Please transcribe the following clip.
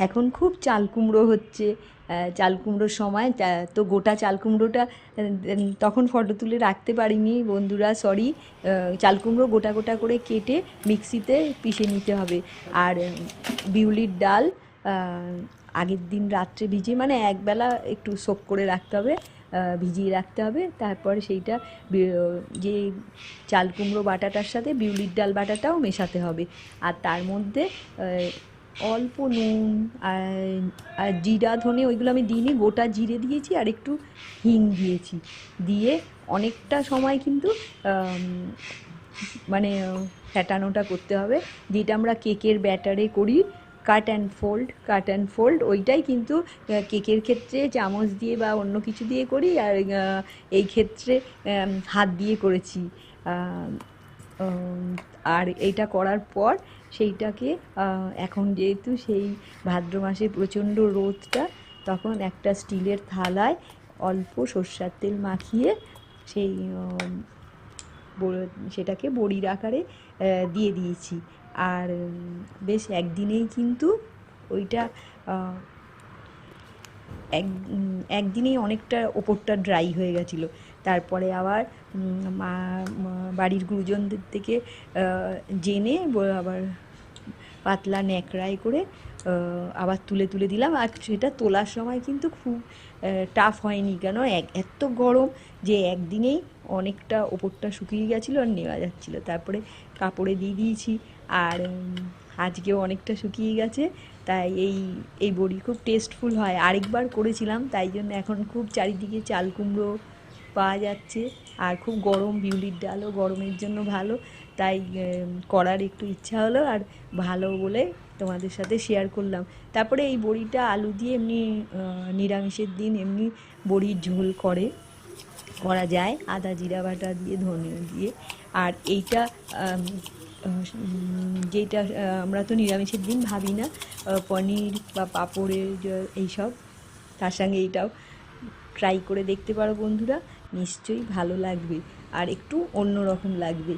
এখন খুব চাল কুমড়ো হচ্ছে, চাল কুমড়োর সময় তো গোটা চাল কুমড়োটা তখন ফটো তুলে রাখতে পারিনি বন্ধুরা, সরি। চাল কুমড়ো গোটা গোটা করে কেটে মিক্সিতে পিষে নিতে হবে। আর বিউলির ডাল আগের দিন রাত্রে ভিজিয়ে, মানে একবেলা একটু সোক করে রাখতে হবে, ভিজিয়ে রাখতে হবে। তারপরে সেইটা যে চাল কুমড়ো বাটাটার সাথে বিউলির ডাল বাটাটাও মেশাতে হবে। আর তার মধ্যে অল্প নুন আর জিরা ধনে ওইগুলো আমি দিইনি, গোটা জিরে দিয়েছি আর একটু হিং দিয়েছি। দিয়ে অনেকটা সময় কিন্তু মানে ফ্যাটানোটা করতে হবে, যেটা আমরা কেকের ব্যাটারে করি, কাট অ্যান্ড ফোল্ড ওইটাই কিন্তু কেকের ক্ষেত্রে চামচ দিয়ে বা অন্য কিছু দিয়ে করি, আর এই ক্ষেত্রে হাত দিয়ে করেছি। আর এইটা করার পর সেইটাকে এখন যেহেতু সেই ভাদ্র মাসে প্রচণ্ড রোদটা, তখন একটা স্টিলের থালায় অল্প সর্ষের তেল মাখিয়ে সেই সেটাকে বড়ির আকারে দিয়ে দিয়েছি। আর বেশ একদিনেই কিন্তু ওইটা একদিনেই অনেকটা ওপরটা ড্রাই হয়ে গেছিলো। তারপরে আবার বাড়ির গুরুজনদের থেকে জেনে আবার পাতলা ন্যাকড়ায় করে আবার তুলে তুলে দিলাম। আর সেটা তোলার সময় কিন্তু খুব টাফ হয়নি, কেন এত গরম যে একদিনেই অনেকটা ওপরটা শুকিয়ে গেছিলো আর নেওয়া যাচ্ছিলো। তারপরে কাপড়ে দিয়ে দিয়েছি, আর আজকেও অনেকটা শুকিয়ে গেছে। তাই এই বড়ি খুব টেস্টফুল হয়। আরেকবার করেছিলাম, তাই জন্য এখন খুব চারিদিকে চাল কুমড়ো পাওয়া যাচ্ছে, আর খুব গরম, বিউলির ডালও গরমের জন্য ভালো, তাই করার একটু ইচ্ছা হলো, আর ভালো বলে তোমাদের সাথে শেয়ার করলাম। তারপরে এই বড়িটা আলু দিয়ে এমনি নিরামিষের দিন এমনি বড়ির ঝোল করা যায়, আদা জিরা বাটা দিয়ে, ধনে দিয়ে। আর এইটা যেটা আমরা তো নিরামিষের দিন ভাবি না, পনির বা পাঁপড়ের এইসব, তার সঙ্গে এইটাও ট্রাই করে দেখতে পারো বন্ধুরা, নিশ্চয়ই ভালো লাগবে আর একটু অন্য রকম লাগবে।